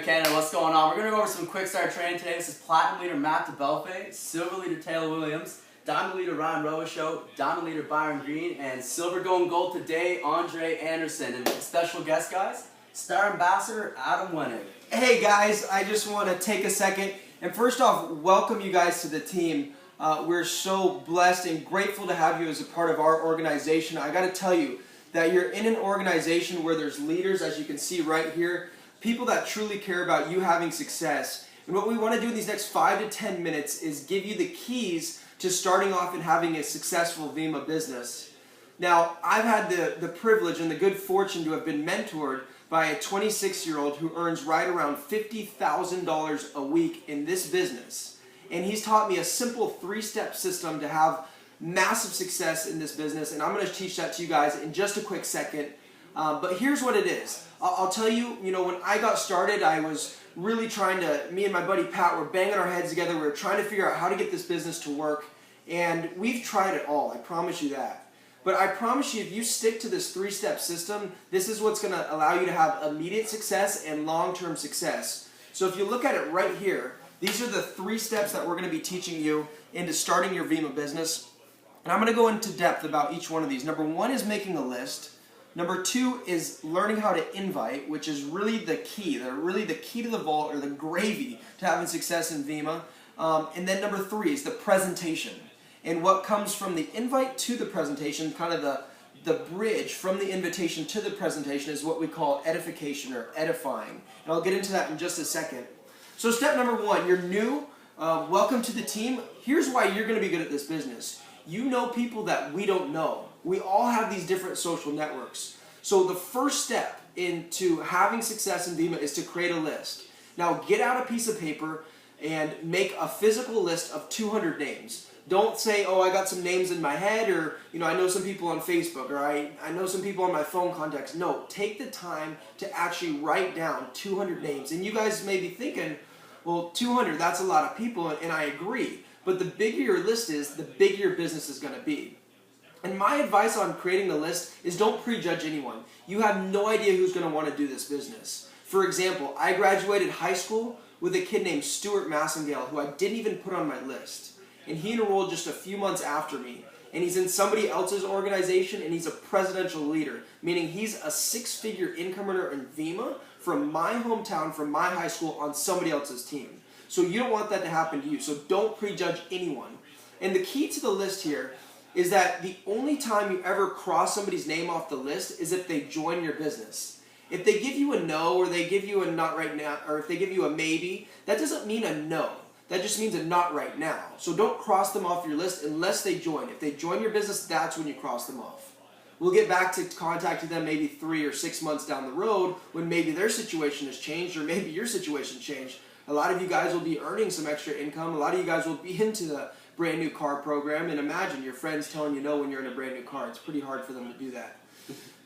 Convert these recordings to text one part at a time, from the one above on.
Vemma Canada, what's going on? We're going to go over some quick start training today. This is Platinum Leader Matt Debellfay, Silver Leader Taylor Williams, Diamond Leader Ryan Robichaud, Diamond Leader Byron Green, and Silver going gold today, Andre Anderson. And special guest guys, Star Ambassador Adam Wenig. Hey guys, I just want to take a second and first off welcome you guys to the team. We're so blessed and grateful to have you as a part of our organization. I got to tell you that you're in an organization where there's leaders, as you can see right here, people that truly care about you having success. And what we want to do in these next 5 to 10 minutes is give you the keys to starting off and having a successful Vemma business. Now, I've had the privilege and the good fortune to have been mentored by a 26-year-old who earns right around $50,000 a week in this business. And he's taught me a simple 3-step system to have massive success in this business, and I'm going to teach that to you guys in just a quick second. But here's what it is. I'll tell you, when I got started, I was really trying to, me and my buddy Pat were banging our heads together. We were trying to figure out how to get this business to work, and we've tried it all, I promise you that. But I promise you, if you stick to this 3-step system, this is what's going to allow you to have immediate success and long-term success. So if you look at it right here, these are the 3 steps that we're going to be teaching you into starting your Vemma business. And I'm going to go into depth about each one of these. Number 1 is making a list. Number 2 is learning how to invite, which is really the key. They're really the key to the vault, or the gravy to having success in Vemma. And then number 3 is the presentation. And what comes from the invite to the presentation, kind of the bridge from the invitation to the presentation, is what we call edification or edifying. And I'll get into that in just a second. So step number 1, you're new. Welcome to the team. Here's why you're going to be good at this business. You know people that we don't know. We all have these different social networks. So the first step into having success in Vemma is to create a list. Now get out a piece of paper and make a physical list of 200 names. Don't say, oh, I got some names in my head, or I know some people on Facebook, or I know some people on my phone contacts. No, take the time to actually write down 200 names. And you guys may be thinking, well, 200, that's a lot of people, and I agree. But the bigger your list is, the bigger your business is going to be. And my advice on creating the list is don't prejudge anyone. You have no idea who's going to want to do this business. For example, I graduated high school with a kid named Stuart Massengale, who I didn't even put on my list. And he enrolled just a few months after me. And he's in somebody else's organization, and he's a presidential leader, meaning he's a 6-figure income earner in Vemma from my hometown, from my high school, on somebody else's team. So you don't want that to happen to you. So don't prejudge anyone. And the key to the list here is that the only time you ever cross somebody's name off the list is if they join your business. If they give you a no, or they give you a not right now, or if they give you a maybe, that doesn't mean a no. That just means a not right now. So don't cross them off your list unless they join. If they join your business, that's when you cross them off. We'll get back to contacting them maybe 3 or 6 months down the road when maybe their situation has changed, or maybe your situation changed. A lot of you guys will be earning some extra income. A lot of you guys will be into the brand new car program, and imagine your friends telling you no when you're in a brand new car. It's pretty hard for them to do that.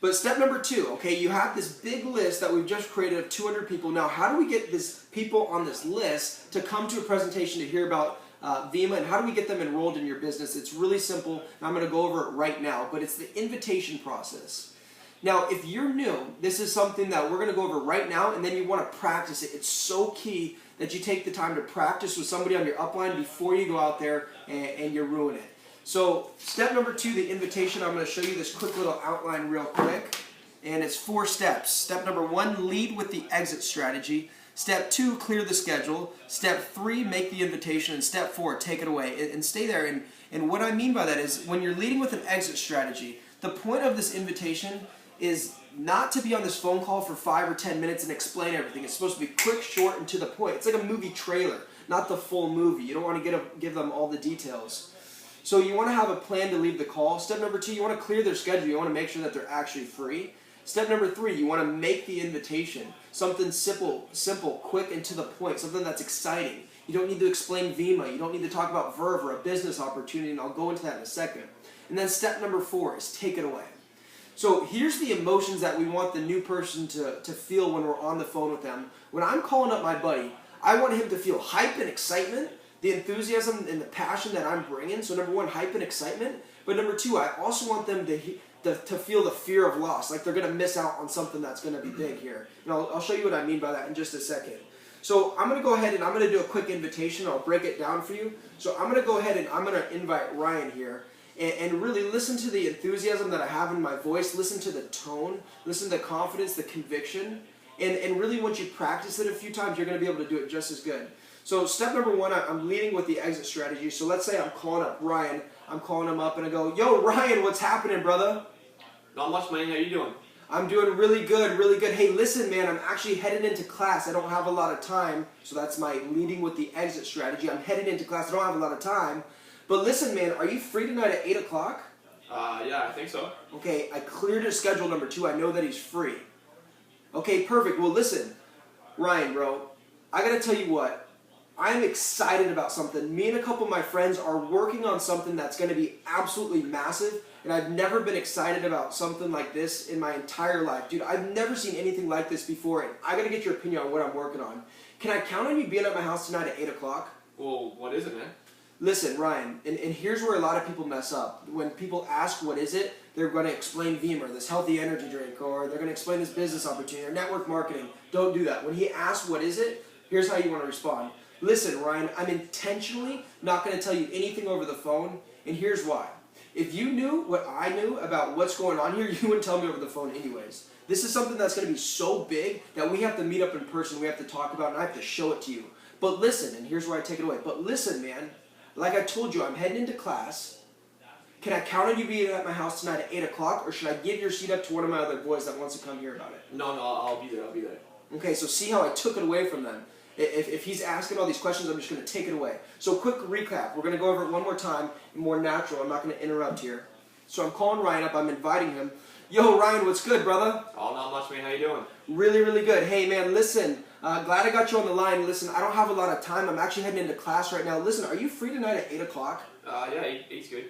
But step number 2, okay, you have this big list that we've just created of 200 people. Now, how do we get this people on this list to come to a presentation to hear about Vemma, and how do we get them enrolled in your business? It's really simple, and I'm going to go over it right now, but it's the invitation process. Now, if you're new, this is something that we're going to go over right now, and then you want to practice it. It's so key that you take the time to practice with somebody on your upline before you go out there and you ruin it. So step number 2, the invitation. I'm going to show you this quick little outline real quick, and it's 4 steps. Step number 1, lead with the exit strategy. Step 2, clear the schedule. Step 3, make the invitation. And step 4, take it away and stay there. And what I mean by that is when you're leading with an exit strategy, the point of this invitation is not to be on this phone call for 5 or 10 minutes and explain everything. It's supposed to be quick, short, and to the point. It's like a movie trailer, not the full movie. You don't want to give them all the details. So you want to have a plan to leave the call. Step number 2, you want to clear their schedule. You want to make sure that they're actually free. Step number 3, you want to make the invitation. Something simple, quick, and to the point. Something that's exciting. You don't need to explain Vemma. You don't need to talk about Verve or a business opportunity, and I'll go into that in a second. And then step number 4 is take it away. So here's the emotions that we want the new person to feel when we're on the phone with them. When I'm calling up my buddy, I want him to feel hype and excitement, the enthusiasm and the passion that I'm bringing. So number 1, hype and excitement. But number 2, I also want them to to feel the fear of loss, like they're going to miss out on something that's going to be big here. And I'll show you what I mean by that in just a second. So I'm going to go ahead and I'm going to do a quick invitation. I'll break it down for you. So I'm going to go ahead and I'm going to invite Ryan here. And really listen to the enthusiasm that I have in my voice. Listen to the tone. Listen to the confidence, the conviction. And really once you practice it a few times, you're going to be able to do it just as good. So step number one, I'm leading with the exit strategy. So let's say I'm calling up Ryan. I'm calling him up and I go, yo, Ryan, what's happening, brother? Not much, man. How you doing? I'm doing really good, really good. Hey, listen, man, I'm actually headed into class. I don't have a lot of time. So that's my leading with the exit strategy. I'm headed into class. I don't have a lot of time. But listen, man, are you free tonight at 8 o'clock? Yeah, I think so. Okay, I cleared his schedule number 2. I know that he's free. Okay, perfect. Well, listen, Ryan, bro, I got to tell you what. I'm excited about something. Me and a couple of my friends are working on something that's going to be absolutely massive, and I've never been excited about something like this in my entire life. Dude, I've never seen anything like this before, and I got to get your opinion on what I'm working on. Can I count on you being at my house tonight at 8 o'clock? Well, what is it, man? Listen, Ryan, and here's where a lot of people mess up. When people ask what is it, they're going to explain Vemma, this healthy energy drink, or they're going to explain this business opportunity or network marketing. Don't do that. When he asks what is it, here's how you want to respond. Listen, Ryan, I'm intentionally not going to tell you anything over the phone, and here's why. If you knew what I knew about what's going on here, you wouldn't tell me over the phone anyways. This is something that's going to be so big that we have to meet up in person, we have to talk about, and I have to show it to you. But listen, and here's where I take it away. But listen, man, like I told you, I'm heading into class. Can I count on you being at my house tonight at 8 o'clock, or should I give your seat up to one of my other boys that wants to come hear about it? No, I'll be there. I'll be there. Okay, so see how I took it away from them. If he's asking all these questions, I'm just going to take it away. So quick recap. We're going to go over it one more time, more natural. I'm not going to interrupt here. So I'm calling Ryan up. I'm inviting him. Yo, Ryan, what's good, brother? Oh, not much, man. How you doing? Really, really good. Hey, man, listen. Glad I got you on the line. Listen, I don't have a lot of time. I'm actually heading into class right now. Listen, are you free tonight at 8 o'clock? Yeah, 8's good.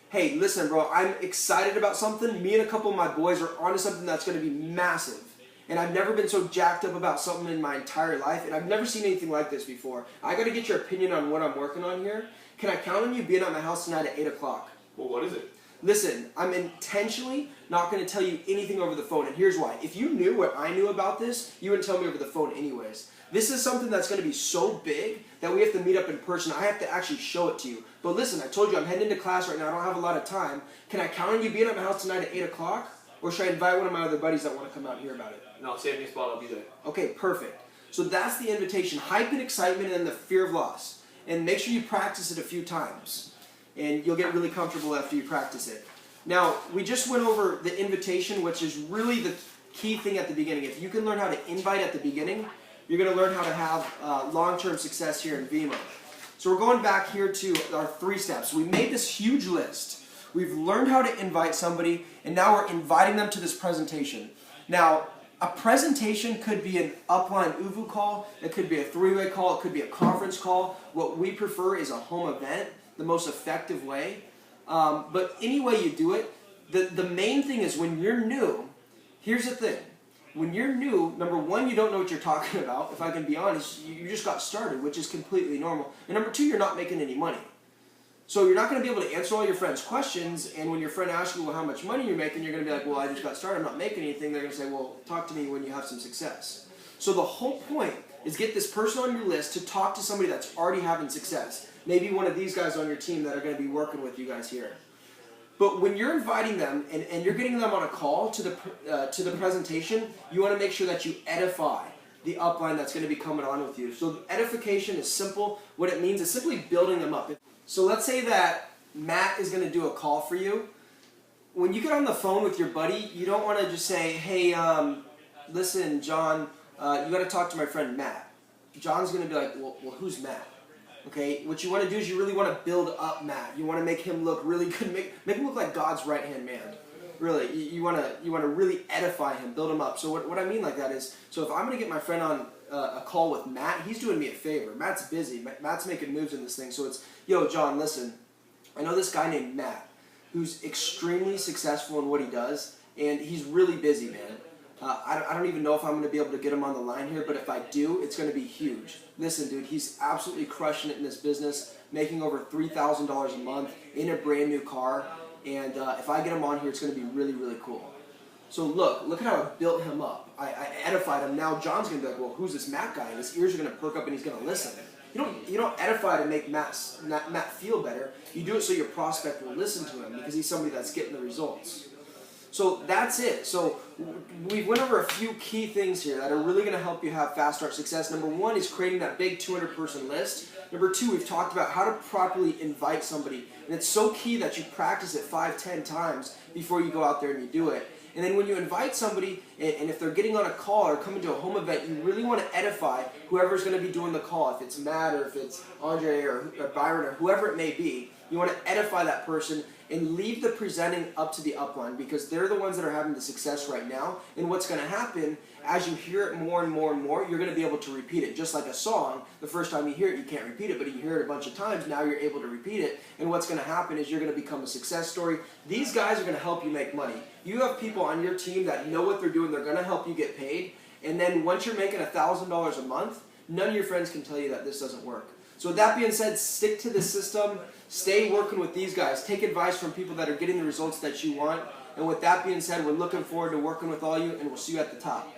Hey, listen, bro. I'm excited about something. Me and a couple of my boys are onto something that's going to be massive. And I've never been so jacked up about something in my entire life, and I've never seen anything like this before. I got to get your opinion on what I'm working on here. Can I count on you being at my house tonight at 8 o'clock? Well, what is it? Listen, I'm intentionally not going to tell you anything over the phone, and here's why. If you knew what I knew about this, you wouldn't tell me over the phone anyways. This is something that's going to be so big that we have to meet up in person. I have to actually show it to you. But listen, I told you I'm heading into class right now. I don't have a lot of time. Can I count on you being at my house tonight at 8 o'clock? Or should I invite one of my other buddies that want to come out and hear about it? No, save me a spot. I'll be there. Okay, perfect. So that's the invitation. Hype and excitement and then the fear of loss. And make sure you practice it a few times. And you'll get really comfortable after you practice it. Now, we just went over the invitation, which is really the key thing at the beginning. If you can learn how to invite at the beginning, you're going to learn how to have long-term success here in Vemma. So we're going back here to our 3 steps. We made this huge list. We've learned how to invite somebody, and now we're inviting them to this presentation. Now, a presentation could be an upline UVU call, it could be a 3-way call, it could be a conference call. What we prefer is a home event, the most effective way. But any way you do it, the main thing is when you're new, here's the thing. When you're new, number one, you don't know what you're talking about. If I can be honest, you just got started, which is completely normal. And number 2, you're not making any money. So you're not going to be able to answer all your friends' questions, and when your friend asks you, well, how much money you're making, you're going to be like, well, I just got started, I'm not making anything. They're going to say, well, talk to me when you have some success. So the whole point is get this person on your list to talk to somebody that's already having success. Maybe one of these guys on your team that are going to be working with you guys here. But when you're inviting them and you're getting them on a call to the presentation, you want to make sure that you edify the upline that's going to be coming on with you. So edification is simple. What it means is simply building them up. So let's say that Matt is going to do a call for you. When you get on the phone with your buddy, you don't want to just say, hey, listen, John, you got to talk to my friend Matt. John's going to be like, well, who's Matt? Okay, what you want to do is you really want to build up Matt. You want to make him look really good, make him look like God's right-hand man. Really, you want to really edify him, build him up. So what I mean like that is, so if I'm going to get my friend on a call with Matt, he's doing me a favor. Matt's busy. Matt's making moves in this thing. So it's, yo, John, listen, I know this guy named Matt who's extremely successful in what he does, and he's really busy, man. I don't even know if I'm going to be able to get him on the line here, but if I do, it's going to be huge. Listen, dude, he's absolutely crushing it in this business, making over $3,000 a month in a brand new car. And if I get him on here, it's going to be really, really cool. So look at how I built him up. I edified him. Now John's going to be like, well, who's this Matt guy? And his ears are going to perk up and he's going to listen. You don't edify to make Matt feel better. You do it so your prospect will listen to him because he's somebody that's getting the results. So that's it. So we went over a few key things here that are really going to help you have fast start success. Number one is creating that big 200-person list. Number two, we've talked about how to properly invite somebody. And it's so key that you practice it 5-10 times before you go out there and you do it. And then when you invite somebody, and if they're getting on a call or coming to a home event, you really want to edify whoever's going to be doing the call. If it's Matt or if it's Andre or Byron or whoever it may be, you want to edify that person and leave the presenting up to the upline because they're the ones that are having the success right now. And what's going to happen, as you hear it more and more and more, you're going to be able to repeat it. Just like a song, the first time you hear it, you can't repeat it, but you hear it a bunch of times, now you're able to repeat it. And what's going to happen is you're going to become a success story. These guys are going to help you make money. You have people on your team that know what they're doing, they're going to help you get paid. And then once you're making $1,000 a month, none of your friends can tell you that this doesn't work. So with that being said, stick to the system, stay working with these guys, take advice from people that are getting the results that you want. And with that being said, we're looking forward to working with all you, and we'll see you at the top.